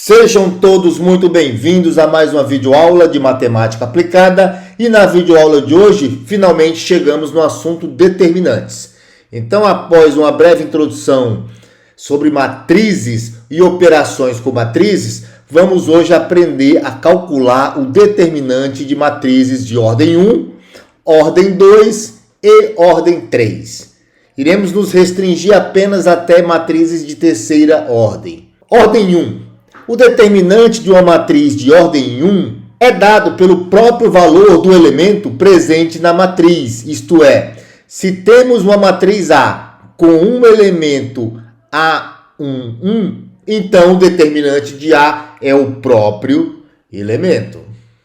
Sejam todos muito bem-vindos a mais uma videoaula de matemática aplicada e na videoaula de hoje, finalmente chegamos no assunto determinantes. Então, após uma breve introdução sobre matrizes e operações com matrizes, vamos hoje aprender a calcular o determinante de matrizes de ordem 1, ordem 2 e ordem 3. Iremos nos restringir apenas até matrizes de terceira ordem. Ordem 1. O determinante de uma matriz de ordem 1 é dado pelo próprio valor do elemento presente na matriz, isto é, se temos uma matriz A com um elemento A11, então o determinante de A é o próprio elemento.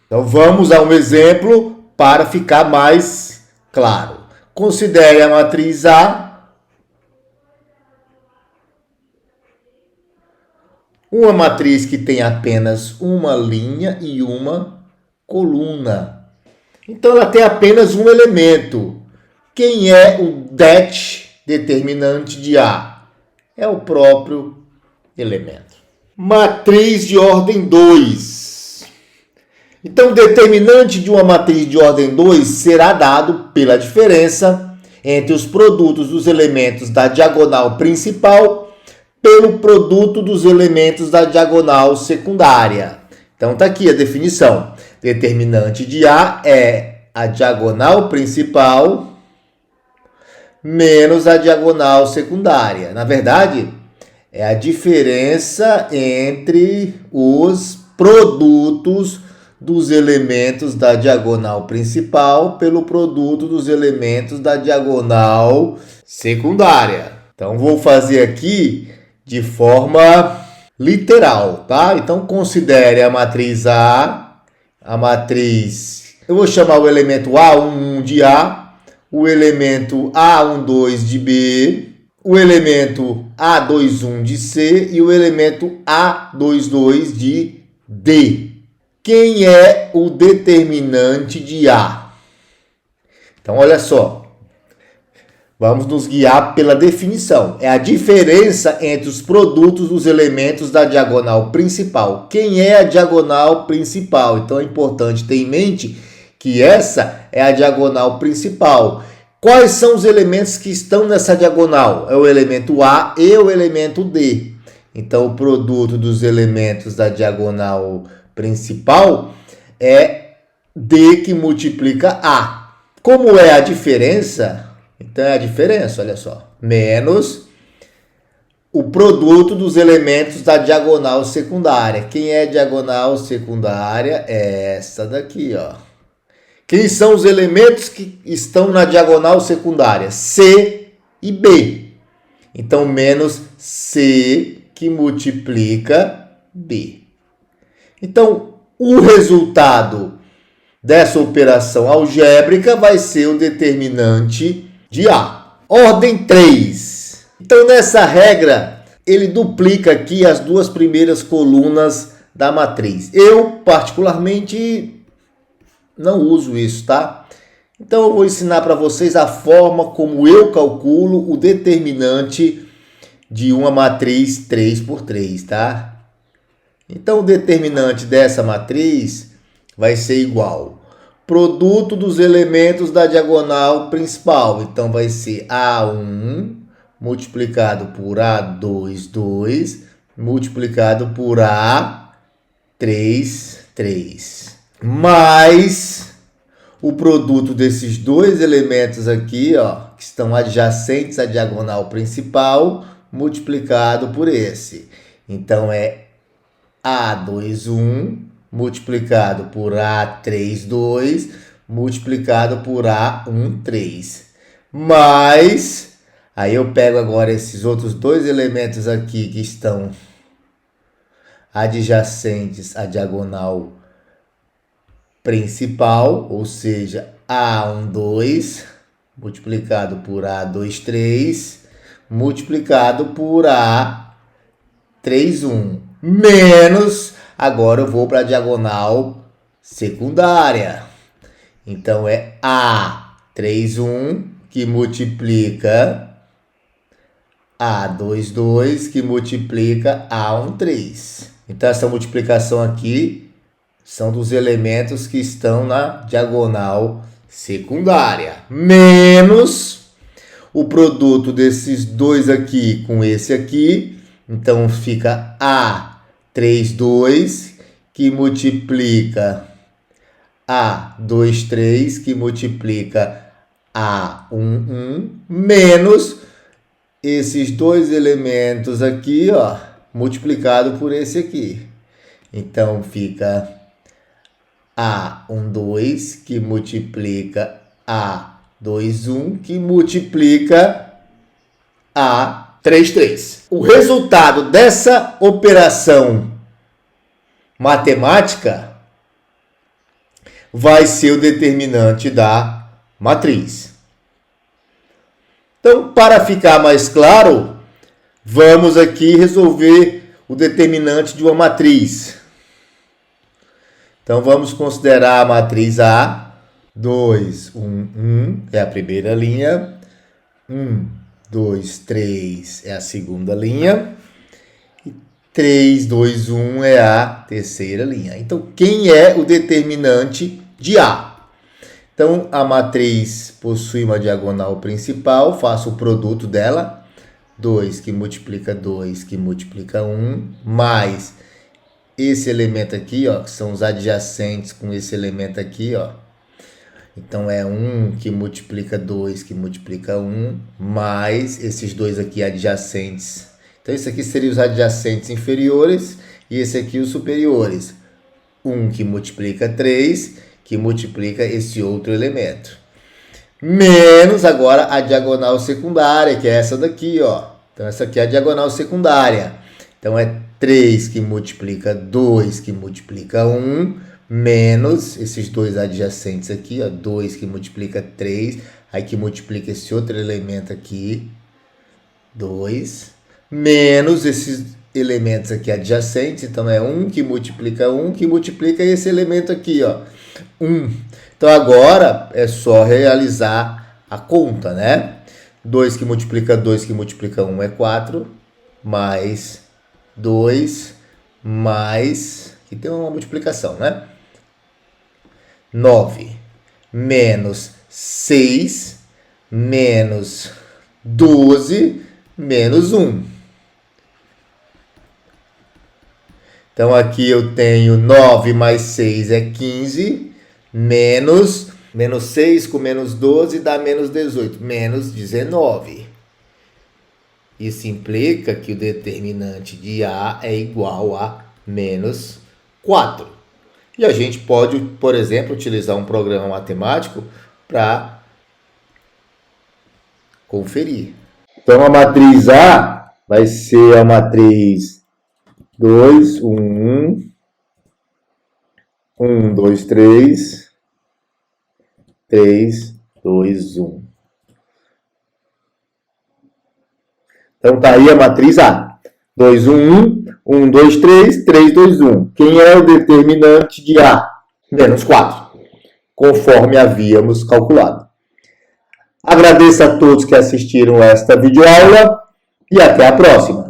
Então vamos a um exemplo para ficar mais claro. Considere a matriz A uma matriz que tem apenas uma linha e uma coluna. Então, ela tem apenas um elemento. Quem é o determinante de A? É o próprio elemento. Matriz de ordem 2. Então, o determinante de uma matriz de ordem 2 será dado pela diferença entre os produtos dos elementos da diagonal principal pelo produto dos elementos da diagonal secundária. Então, está aqui a definição. Determinante de A é a diagonal principal menos a diagonal secundária. Na verdade, é a diferença entre os produtos dos elementos da diagonal principal pelo produto dos elementos da diagonal secundária. Então, vou fazer aqui de forma literal, tá? Então, considere a matriz A, a matriz... Eu vou chamar o elemento A11 de A, o elemento A12 de B, o elemento A21 de C e o elemento A22 de D. Quem é o determinante de A? Então, olha só. Vamos nos guiar pela definição. É a diferença entre os produtos dos elementos da diagonal principal. Quem é a diagonal principal? Então é importante ter em mente que essa é a diagonal principal. Quais são os elementos que estão nessa diagonal? É o elemento A e o elemento D. Então o produto dos elementos da diagonal principal é D que multiplica A. Como é a diferença? Então, é a diferença, olha só, menos o produto dos elementos da diagonal secundária. Quem é diagonal secundária? É essa daqui, ó. Quem são os elementos que estão na diagonal secundária? C e B. Então, menos C que multiplica B. Então, o resultado dessa operação algébrica vai ser o determinante de A. Ordem 3. Então, nessa regra, ele duplica aqui as duas primeiras colunas da matriz. Eu, particularmente, não uso isso, tá? Então, eu vou ensinar para vocês a forma como eu calculo o determinante de uma matriz 3×3, tá? Então, o determinante dessa matriz vai ser igual produto dos elementos da diagonal principal. Então, vai ser A1 multiplicado por A22 multiplicado por A33 mais o produto desses dois elementos aqui, ó, que estão adjacentes à diagonal principal multiplicado por esse. Então, é A21 multiplicado por A32 multiplicado por A13. Mas, aí eu pego agora esses outros dois elementos aqui que estão adjacentes à diagonal principal, ou seja, A12 multiplicado por A23 multiplicado por A31 menos... Agora eu vou para a diagonal secundária. Então, é A31 que multiplica A22 que multiplica A13. Então, essa multiplicação aqui são dos elementos que estão na diagonal secundária. Menos o produto desses dois aqui com esse aqui. Então, fica A32, que multiplica A23, que multiplica A11, menos esses dois elementos aqui, ó, multiplicado por esse aqui. Então, fica A12, que multiplica A21, que multiplica A33. O resultado dessa operação matemática vai ser o determinante da matriz. Então, para ficar mais claro, vamos aqui resolver o determinante de uma matriz. Então, vamos considerar a matriz A, 2, 1, 1 é a primeira linha, 1, 2, 3 é a segunda linha, e 3, 2, 1 é a terceira linha. Então, quem é o determinante de A? Então, a matriz possui uma diagonal principal, faço o produto dela, 2 que multiplica 2, que multiplica 1, mais esse elemento aqui, ó, que são os adjacentes com esse elemento aqui, ó. Então, é 1 que multiplica 2, que multiplica 1, mais esses dois aqui adjacentes. Então, isso aqui seria os adjacentes inferiores e esse aqui os superiores. 1 que multiplica 3, que multiplica esse outro elemento. Menos agora a diagonal secundária, que é essa daqui, ó. Então, essa aqui é a diagonal secundária. Então, é 3 que multiplica 2, que multiplica 1, menos esses dois adjacentes aqui, ó. 2 que multiplica 3, aí que multiplica esse outro elemento aqui, 2, menos esses elementos aqui adjacentes. Então, é 1 que multiplica 1, que multiplica esse elemento aqui, ó. 1. Então, agora é só realizar a conta, né? 2 que multiplica 2, que multiplica 1 é 4, mais 2, mais... Aqui tem uma multiplicação, né? 9, menos 6, menos 12, menos 1. Então, aqui eu tenho 9 mais 6 é 15, menos 6 com menos 12 dá menos 18, menos 19. Isso implica que o determinante de A é igual a menos 4. E a gente pode, por exemplo, utilizar um programa matemático para conferir. Então, a matriz A vai ser a matriz 2, 1, 1, 2, 3, 3, 2, 1. Então, tá aí a matriz A. 2, 1, 1, 1, 2, 3, 3, 2, 1. Quem é o determinante de A? Menos 4, conforme havíamos calculado. Agradeço a todos que assistiram esta videoaula e até a próxima.